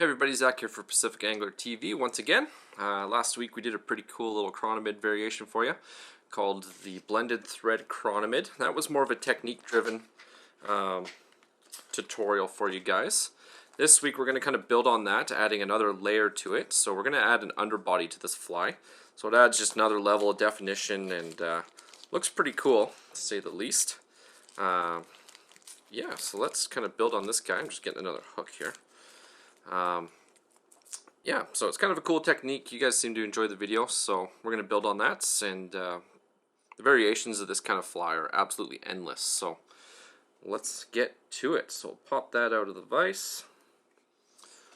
Hey everybody, Zach here for Pacific Angler TV once again. Last week we did a pretty cool little Chironomid variation for you called the Blended Thread Chironomid. That was more of a technique driven tutorial for you guys. This week we're going to kind of build on that, adding another layer to it. So we're going to add an underbody to this fly. So it adds just another level of definition and looks pretty cool to say the least. Yeah, so let's kind of build on this guy. I'm just getting another hook here. Yeah, so it's kind of a cool technique. You guys seem to enjoy the video, so we're going to build on that, and the variations of this kind of fly are absolutely endless, so let's get to it. So pop that out of the vise.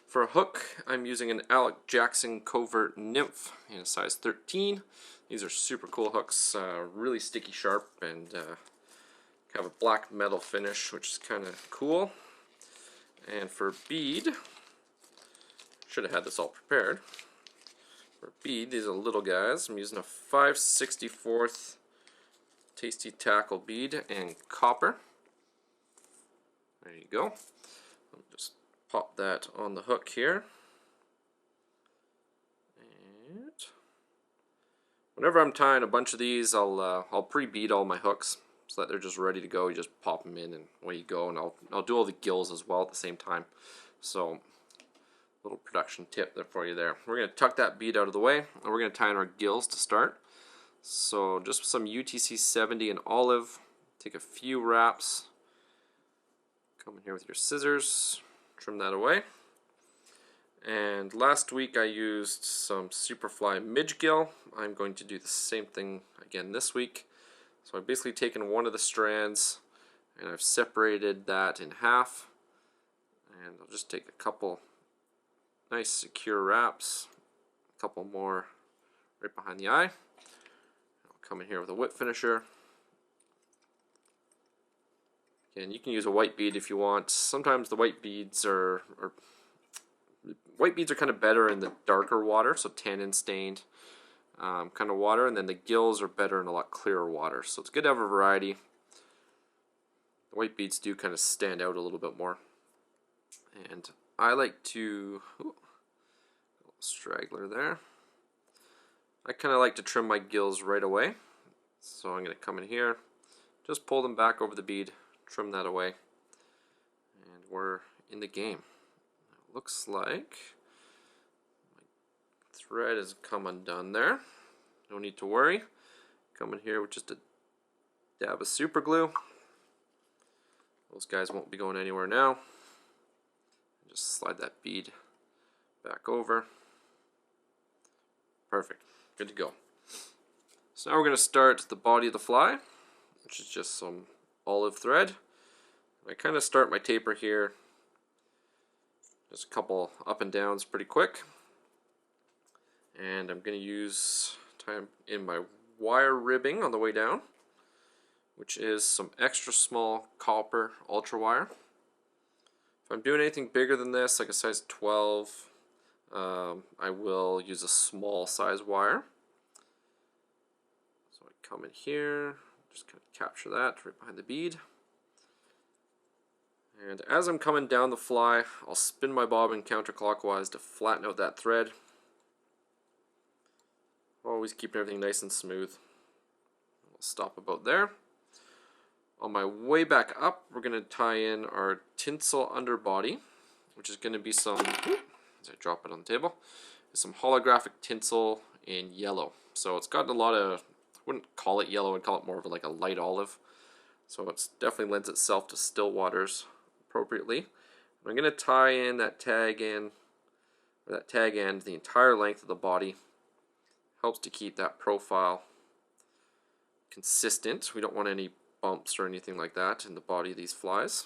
For a hook, I'm using an Alex Jackson Covert Nymph in a size 13. These are super cool hooks, really sticky sharp, and have a black metal finish, which is kind of cool. And for bead, should have had this all prepared. For bead, these are little guys. I'm using a 5/64 Tasty Tackle bead and copper. There you go. I'll just pop that on the hook here. And whenever I'm tying a bunch of these, I'll pre-bead all my hooks so that they're just ready to go. You just pop them in and away you go. And I'll do all the gills as well at the same time. So little production tip there for you there. We're going to tuck that bead out of the way, and we're going to tie in our gills to start. So just some UTC 70 and olive. Take a few wraps. Come in here with your scissors. Trim that away. And last week I used some Superfly midge gill. I'm going to do the same thing again this week. So I've basically taken one of the strands and I've separated that in half. And I'll just take a couple nice secure wraps, a couple more right behind the eye. I'll come in here with a whip finisher. Again, you can use a white bead if you want. Sometimes the white beads are kind of better in the darker water, so tannin stained kind of water, and then the gills are better in a lot clearer water. So it's good to have a variety. The white beads do kind of stand out a little bit more. And I like to, ooh, a little straggler there. I kind of like to trim my gills right away. So I'm going to come in here, just pull them back over the bead, trim that away, and we're in the game. It looks like my thread has come undone there. No need to worry. Come in here with just a dab of super glue. Those guys won't be going anywhere now. Just slide that bead back over. Perfect. Good to go. So now we're going to start the body of the fly, which is just some olive thread. I kind of start my taper here. Just a couple up and downs pretty quick. And I'm going to tie in my wire ribbing on the way down, which is some extra small copper ultra wire. If I'm doing anything bigger than this, like a size 12, I will use a small size wire. So I come in here, just kind of capture that right behind the bead. And as I'm coming down the fly, I'll spin my bobbin counterclockwise to flatten out that thread. Always keeping everything nice and smooth. I'll stop about there. On my way back up, we're going to tie in our Tinsel Underbody, which is going to be some, as I drop it on the table, some holographic tinsel in yellow. So it's got a lot of, I wouldn't call it yellow, I'd call it more of like a light olive. So it definitely lends itself to still waters appropriately. I'm going to tie in that tag end the entire length of the body. Helps to keep that profile consistent. We don't want any bumps or anything like that in the body of these flies.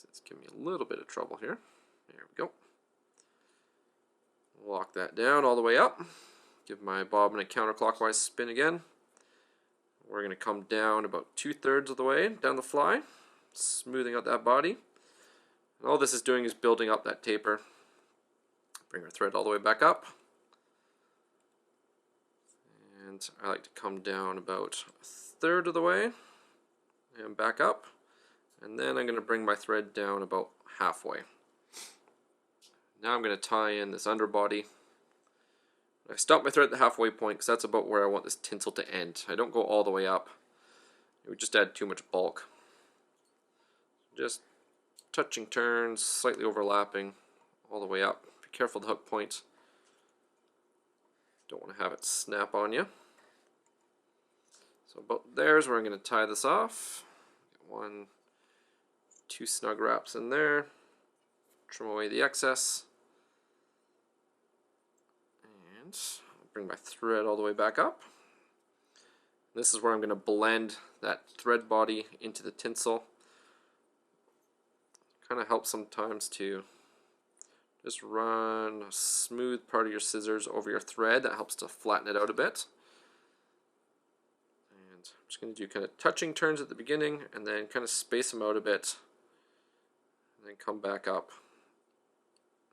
It's giving me a little bit of trouble here. There we go. Lock that down all the way up. Give my bobbin a counterclockwise spin again. We're going to come down about 2/3 of the way down the fly, smoothing out that body. And all this is doing is building up that taper. Bring our thread all the way back up. And I like to come down about 1/3 of the way and back up, and then I'm going to bring my thread down about halfway. Now I'm going to tie in this underbody. I stop my thread at the halfway point because that's about where I want this tinsel to end. I don't go all the way up. It would just add too much bulk. Just touching turns, slightly overlapping all the way up. Be careful of the hook point. Don't want to have it snap on you. So about there's where I'm going to tie this off. Get 1, 2 snug wraps in there. Trim away the excess. And bring my thread all the way back up. This is where I'm going to blend that thread body into the tinsel. Kind of helps sometimes to just run a smooth part of your scissors over your thread. That helps to flatten it out a bit. And I'm just going to do kind of touching turns at the beginning and then kind of space them out a bit. And then come back up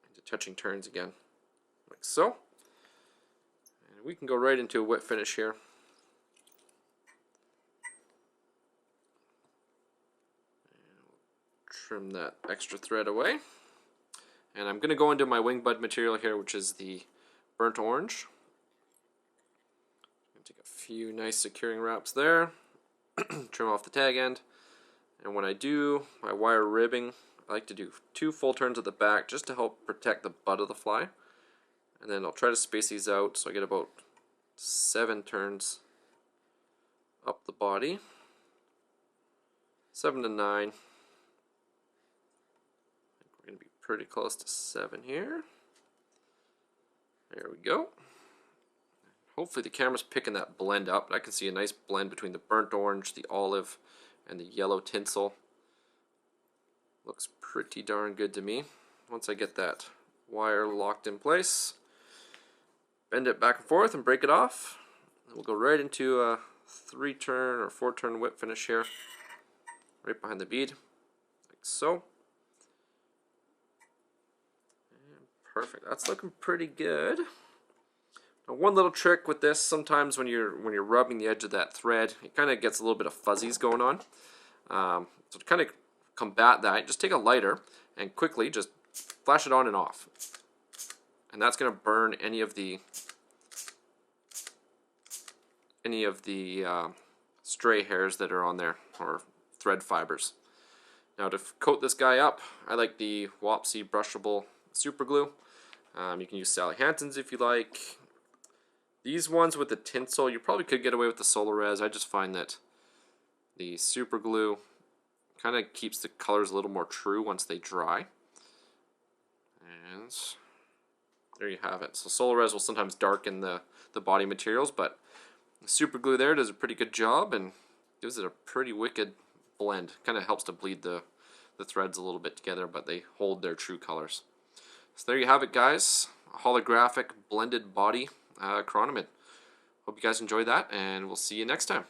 into touching turns again, like so. And we can go right into a wet finish here. Trim that extra thread away. And I'm going to go into my wing bud material here, which is the burnt orange. Take a few nice securing wraps there. Trim off the tag end. And when I do my wire ribbing, I like to do 2 full turns at the back just to help protect the butt of the fly. And then I'll try to space these out so I get about 7 turns up the body. 7 to 9. We're going to be pretty close to 7 here. There we go. Hopefully the camera's picking that blend up. I can see a nice blend between the burnt orange, the olive, and the yellow tinsel. Looks pretty darn good to me. Once I get that wire locked in place, bend it back and forth and break it off. We'll go right into a 3-turn or 4-turn whip finish here, right behind the bead, like so. And perfect. That's looking pretty good. Now, one little trick with this: sometimes when you're rubbing the edge of that thread, it kind of gets a little bit of fuzzies going on. So to kind of combat that, just take a lighter and quickly just flash it on and off, and that's going to burn any of the stray hairs that are on there, or thread fibers. Now to coat this guy up, I like the Wapsi brushable super glue. You can use Sally Hansen's if you like. These ones with the tinsel, you probably could get away with the Solarez. I just find that the super glue kind of keeps the colors a little more true once they dry. And there you have it. So Solarez will sometimes darken the body materials, but the super glue there does a pretty good job and gives it a pretty wicked blend. Kind of helps to bleed the threads a little bit together, but they hold their true colors. So there you have it, guys. A holographic blended body Chironomid. Hope you guys enjoyed that, and we'll see you next time.